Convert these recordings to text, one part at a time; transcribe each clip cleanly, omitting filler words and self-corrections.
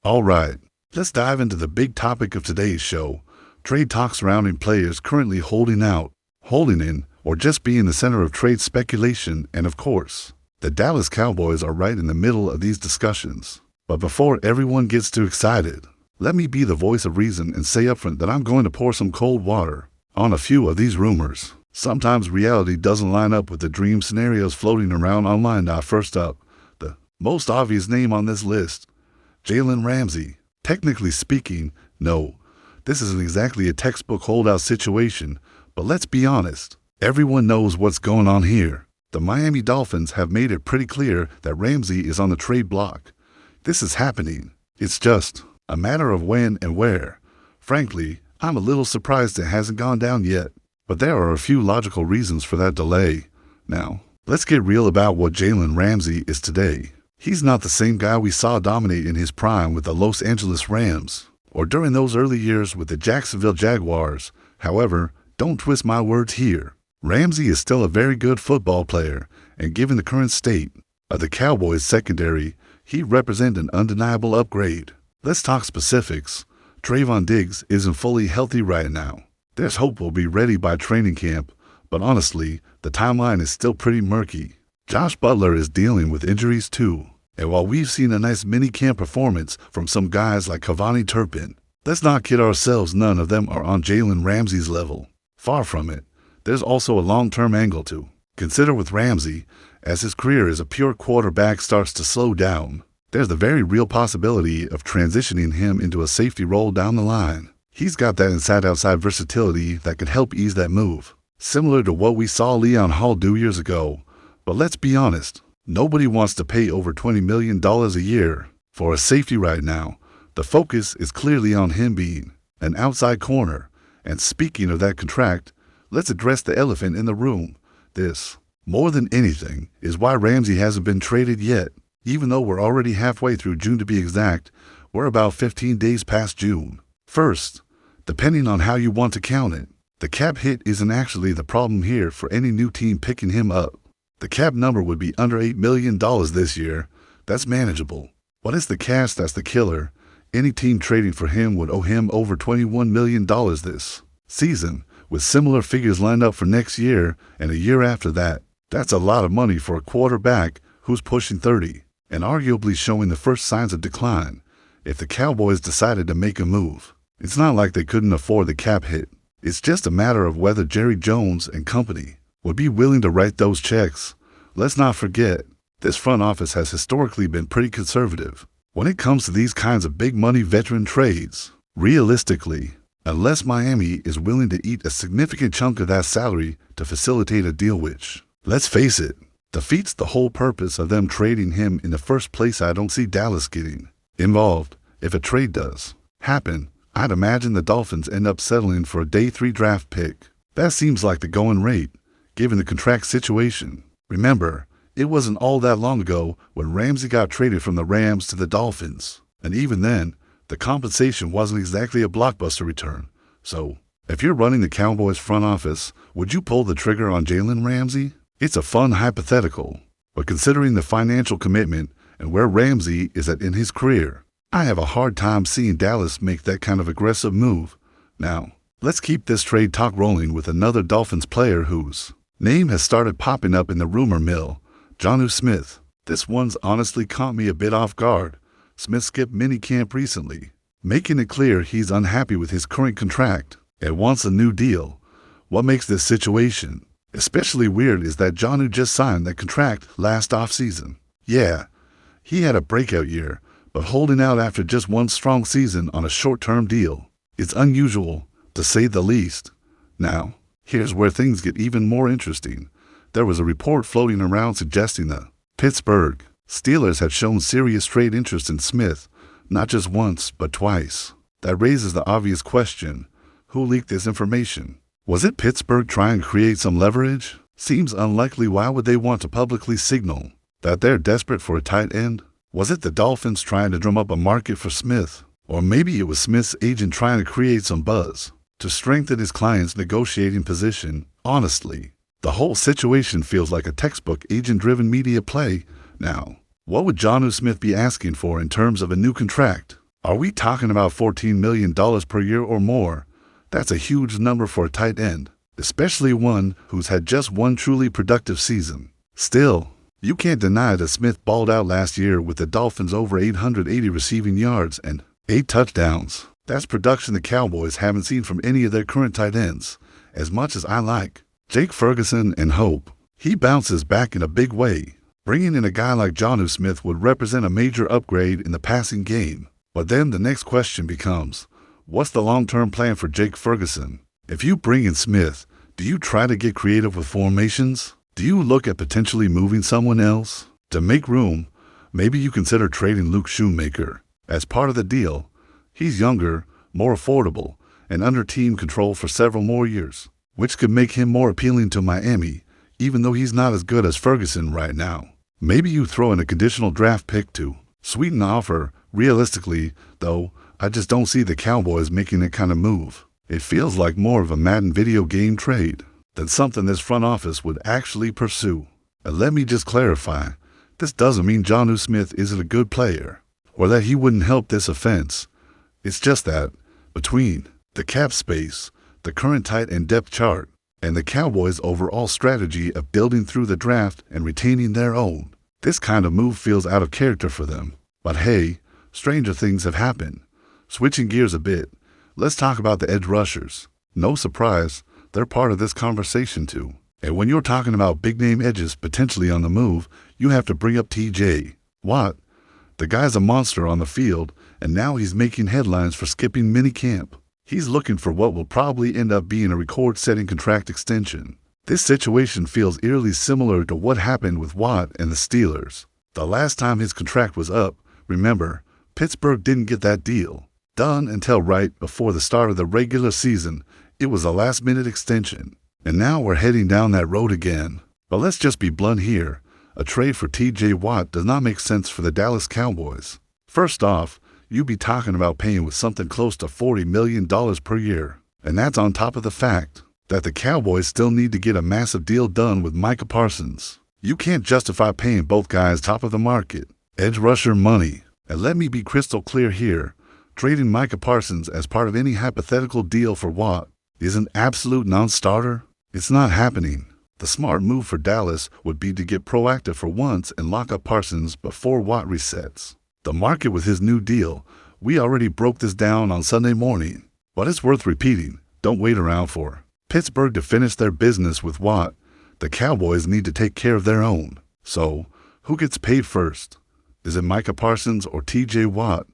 All right, let's dive into the big topic of today's show, trade talks surrounding players currently holding out, holding in, or just being the center of trade speculation. And of course, the Dallas Cowboys are right in the middle of these discussions. But before everyone gets too excited, let me be the voice of reason and say upfront that I'm going to pour some cold water on a few of these rumors. Sometimes reality doesn't line up with the dream scenarios floating around online. Now, first up, the most obvious name on this list, Jalen Ramsey. Technically speaking, no, this isn't exactly a textbook holdout situation, but let's be honest, everyone knows what's going on here. The Miami Dolphins have made it pretty clear that Ramsey is on the trade block. This is happening. It's just a matter of when and where. Frankly, I'm a little surprised it hasn't gone down yet, but there are a few logical reasons for that delay. Now, let's get real about what Jalen Ramsey is today. He's not the same guy we saw dominate in his prime with the Los Angeles Rams, or during those early years with the Jacksonville Jaguars. However, don't twist my words here. Ramsey is still a very good football player, and given the current state of the Cowboys secondary, he represents an undeniable upgrade. Let's talk specifics. Trayvon Diggs isn't fully healthy right now. There's hope we'll be ready by training camp, but honestly, the timeline is still pretty murky. Josh Butler is dealing with injuries too, and while we've seen a nice mini-camp performance from some guys like Cavani Turpin, let's not kid ourselves, none of them are on Jalen Ramsey's level. Far from it. There's also a long-term angle to consider with Ramsey. As his career as a pure quarterback starts to slow down, there's the very real possibility of transitioning him into a safety role down the line. He's got that inside-outside versatility that could help ease that move, similar to what we saw Leon Hall do years ago. But let's be honest, nobody wants to pay over $20 million a year for a safety right now. The focus is clearly on him being an outside corner. And speaking of that contract, let's address the elephant in the room. This, more than anything, is why Ramsey hasn't been traded yet. Even though we're already halfway through June to be exact, we're about 15 days past June. First, depending on how you want to count it, the cap hit isn't actually the problem here for any new team picking him up. The cap number would be under $8 million this year. That's manageable. But it's the cash that's the killer. Any team trading for him would owe him over $21 million this season, with similar figures lined up for next year and a year after that. That's a lot of money for a quarterback who's pushing 30 and arguably showing the first signs of decline. If the Cowboys decided to make a move, it's not like they couldn't afford the cap hit. It's just a matter of whether Jerry Jones and company would be willing to write those checks. Let's not forget, this front office has historically been pretty conservative when it comes to these kinds of big money veteran trades. Realistically, unless Miami is willing to eat a significant chunk of that salary to facilitate a deal which, let's face it, defeats the whole purpose of them trading him in the first place, I don't see Dallas getting involved. If a trade does happen, I'd imagine the Dolphins end up settling for a day 3 draft pick. That seems like the going rate, given the contract situation. Remember, it wasn't all that long ago when Ramsey got traded from the Rams to the Dolphins, and even then, the compensation wasn't exactly a blockbuster return. So, if you're running the Cowboys front office, would you pull the trigger on Jalen Ramsey? It's a fun hypothetical, but considering the financial commitment and where Ramsey is at in his career, I have a hard time seeing Dallas make that kind of aggressive move. Now, let's keep this trade talk rolling with another Dolphins player whose name has started popping up in the rumor mill, Jonnu Smith. This one's honestly caught me a bit off guard. Smith skipped minicamp recently, making it clear he's unhappy with his current contract and wants a new deal. What makes this situation especially weird is that Jonnu just signed that contract last offseason. Yeah, he had a breakout year, but holding out after just one strong season on a short-term deal is unusual, to say the least. Now, here's where things get even more interesting. There was a report floating around suggesting the Pittsburgh Steelers had shown serious trade interest in Smith, not just once, but twice. That raises the obvious question, who leaked this information? Was it Pittsburgh trying to create some leverage? Seems unlikely. Why would they want to publicly signal that they're desperate for a tight end? Was it the Dolphins trying to drum up a market for Smith? Or maybe it was Smith's agent trying to create some buzz to strengthen his client's negotiating position? Honestly, the whole situation feels like a textbook agent-driven media play. Now, what would Jonnu Smith be asking for in terms of a new contract? Are we talking about $14 million per year or more? That's a huge number for a tight end, especially one who's had just one truly productive season. Still, you can't deny that Smith balled out last year with the Dolphins over 880 receiving yards and 8 touchdowns. That's production the Cowboys haven't seen from any of their current tight ends. As much as I like Jake Ferguson and hope he bounces back in a big way, bringing in a guy like Jonnu Smith would represent a major upgrade in the passing game. But then the next question becomes, what's the long-term plan for Jake Ferguson? If you bring in Smith, do you try to get creative with formations? Do you look at potentially moving someone else? To make room, maybe you consider trading Luke Shoemaker. As part of the deal, he's younger, more affordable, and under team control for several more years, which could make him more appealing to Miami, even though he's not as good as Ferguson right now. Maybe you throw in a conditional draft pick to sweeten the offer. Realistically, though, I just don't see the Cowboys making that kind of move. It feels like more of a Madden video game trade than something this front office would actually pursue. And let me just clarify, this doesn't mean Jonnu Smith isn't a good player, or that he wouldn't help this offense. It's just that, between the cap space, the current tight end depth chart, and the Cowboys' overall strategy of building through the draft and retaining their own, this kind of move feels out of character for them. But hey, stranger things have happened. Switching gears a bit, let's talk about the edge rushers. No surprise, they're part of this conversation too. And when you're talking about big-name edges potentially on the move, you have to bring up T.J. Watt. The guy's a monster on the field, and now he's making headlines for skipping minicamp. He's looking for what will probably end up being a record-setting contract extension. This situation feels eerily similar to what happened with Watt and the Steelers. The last time his contract was up, remember, Pittsburgh didn't get that deal done until right before the start of the regular season. It was a last-minute extension, and now we're heading down that road again. But let's just be blunt here. A trade for T.J. Watt does not make sense for the Dallas Cowboys. First off, you'd be talking about paying with something close to $40 million per year, and that's on top of the fact that the Cowboys still need to get a massive deal done with Micah Parsons. You can't justify paying both guys top of the market edge rusher money. And let me be crystal clear here, trading Micah Parsons as part of any hypothetical deal for Watt is an absolute non-starter. It's not happening. The smart move for Dallas would be to get proactive for once and lock up Parsons before Watt resets the market with his new deal. We already broke this down on Sunday morning, but it's worth repeating. Don't wait around for Pittsburgh to finish their business with Watt. The Cowboys need to take care of their own. So, who gets paid first? Is it Micah Parsons or T.J. Watt?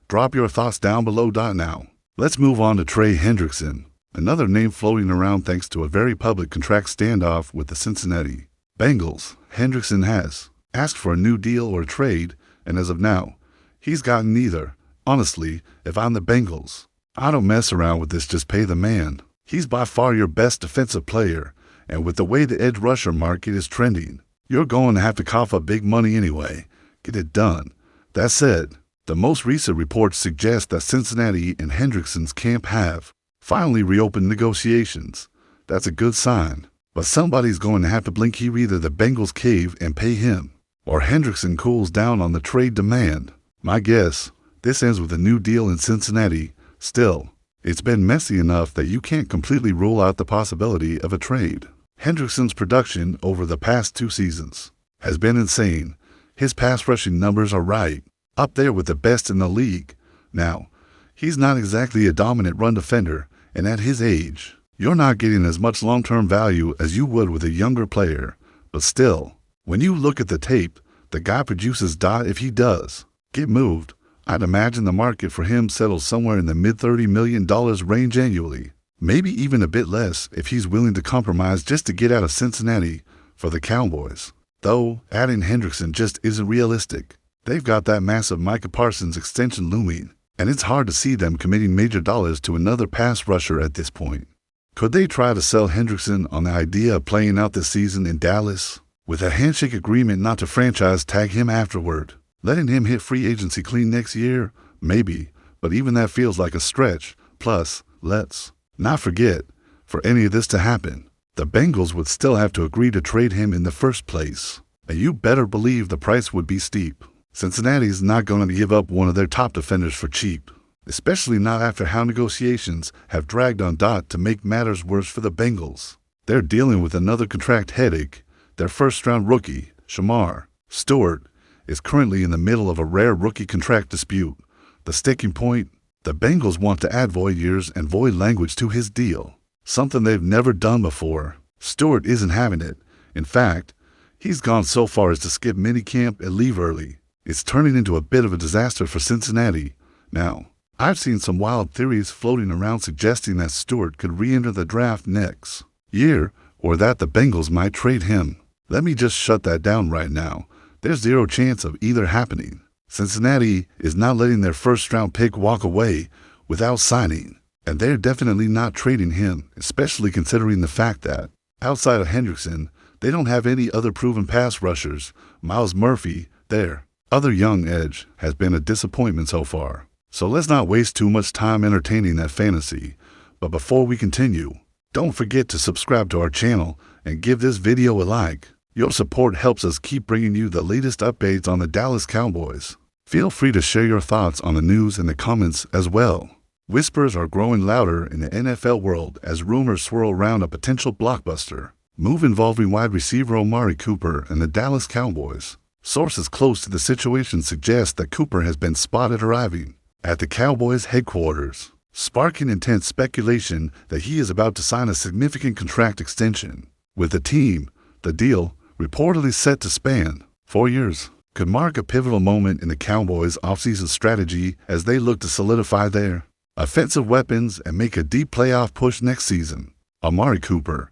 Drop your thoughts down below. Now, let's move on to Trey Hendrickson, another name floating around thanks to a very public contract standoff with the Cincinnati Bengals. Hendrickson has asked for a new deal or a trade, and as of now, he's gotten neither. Honestly, if I'm the Bengals, I don't mess around with this, just pay the man. He's by far your best defensive player, and with the way the edge rusher market is trending, you're going to have to cough up big money anyway. Get it done. That said, the most recent reports suggest that Cincinnati and Hendrickson's camp have finally reopened negotiations. That's a good sign. But somebody's going to have to blink here. Either the Bengals cave and pay him, or Hendrickson cools down on the trade demand. My guess, this ends with a new deal in Cincinnati. Still, it's been messy enough that you can't completely rule out the possibility of a trade. Hendrickson's production over the past 2 seasons has been insane. His pass rushing numbers are right up there with the best in the league. Now, he's not exactly a dominant run defender, and at his age, you're not getting as much long-term value as you would with a younger player. But still, when you look at the tape, the guy produces. If he does get moved, I'd imagine the market for him settles somewhere in the mid-$30 million range annually. Maybe even a bit less if he's willing to compromise just to get out of Cincinnati for the Cowboys. Though, adding Hendrickson just isn't realistic. They've got that massive Micah Parsons extension looming, and it's hard to see them committing major dollars to another pass rusher at this point. Could they try to sell Hendrickson on the idea of playing out this season in Dallas, with a handshake agreement not to franchise tag him afterward, letting him hit free agency clean next year? Maybe, but even that feels like a stretch. Plus, let's not forget, for any of this to happen, the Bengals would still have to agree to trade him in the first place, and you better believe the price would be steep. Cincinnati's not going to give up one of their top defenders for cheap, especially not after how negotiations have dragged on. To make matters worse for the Bengals, they're dealing with another contract headache. Their first-round rookie, Shamar Stewart, is currently in the middle of a rare rookie contract dispute. The sticking point? The Bengals want to add void years and void language to his deal, something they've never done before. Stewart isn't having it. In fact, he's gone so far as to skip minicamp and leave early. It's turning into a bit of a disaster for Cincinnati. Now, I've seen some wild theories floating around suggesting that Stewart could re-enter the draft next year, or that the Bengals might trade him. Let me just shut that down right now. There's zero chance of either happening. Cincinnati is not letting their first-round pick walk away without signing, and they're definitely not trading him, especially considering the fact that, outside of Hendrickson, they don't have any other proven pass rushers. Miles Murphy, their other young edge, has been a disappointment so far. So let's not waste too much time entertaining that fantasy. But before we continue, don't forget to subscribe to our channel and give this video a like. Your support helps us keep bringing you the latest updates on the Dallas Cowboys. Feel free to share your thoughts on the news in the comments as well. Whispers are growing louder in the NFL world as rumors swirl around a potential blockbuster move involving wide receiver AMARI Cooper and the Dallas Cowboys. Sources close to the situation suggest that Cooper has been spotted arriving at the Cowboys headquarters, sparking intense speculation that he is about to sign a significant contract extension with the team. The deal, reportedly set to span 4 years, could mark a pivotal moment in the Cowboys' offseason strategy as they look to solidify their offensive weapons and make a deep playoff push next season. AMARI Cooper,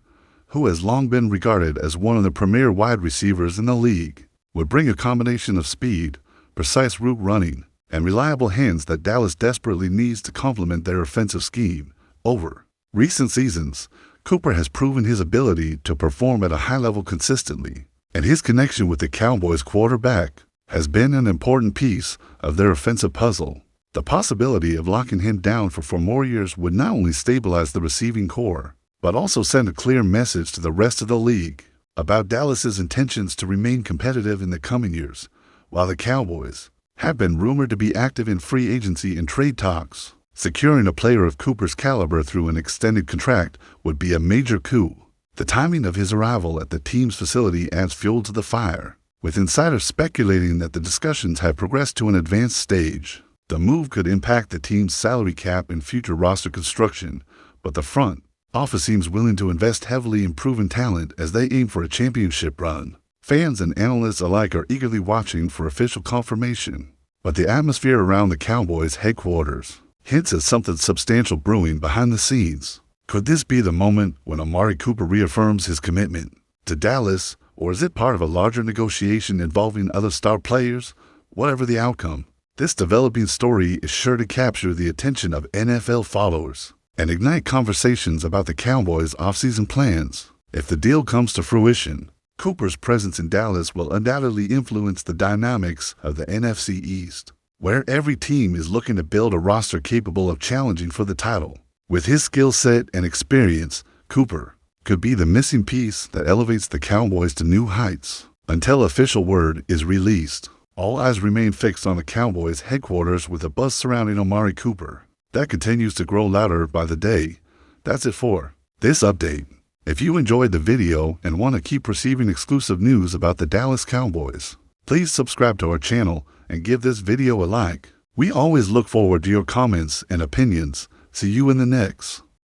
who has long been regarded as one of the premier wide receivers in the league, would bring a combination of speed, precise route running, and reliable hands that Dallas desperately needs to complement their offensive scheme. Over recent seasons, Cooper has proven his ability to perform at a high level consistently, and his connection with the Cowboys quarterback has been an important piece of their offensive puzzle. The possibility of locking him down for 4 more years would not only stabilize the receiving core, but also send a clear message to the rest of the league about Dallas's intentions to remain competitive in the coming years. While the Cowboys have been rumored to be active in free agency and trade talks, securing a player of Cooper's caliber through an extended contract would be a major coup. The timing of his arrival at the team's facility adds fuel to the fire, with insiders speculating that the discussions have progressed to an advanced stage. The move could impact the team's salary cap and future roster construction, but the front office seems willing to invest heavily in proven talent as they aim for a championship run. Fans and analysts alike are eagerly watching for official confirmation, but the atmosphere around the Cowboys' headquarters hints at something substantial brewing behind the scenes. Could this be the moment when AMARI Cooper reaffirms his commitment to Dallas, or is it part of a larger negotiation involving other star players? Whatever the outcome, this developing story is sure to capture the attention of NFL followers and ignite conversations about the Cowboys' offseason plans. If the deal comes to fruition, Cooper's presence in Dallas will undoubtedly influence the dynamics of the NFC East, where every team is looking to build a roster capable of challenging for the title. With his skill set and experience, Cooper could be the missing piece that elevates the Cowboys to new heights. Until official word is released, all eyes remain fixed on the Cowboys' headquarters with a buzz surrounding AMARI Cooper that continues to grow louder by the day. That's it for this update. If you enjoyed the video and want to keep receiving exclusive news about the Dallas Cowboys, please subscribe to our channel and give this video a like. We always look forward to your comments and opinions. See you in the next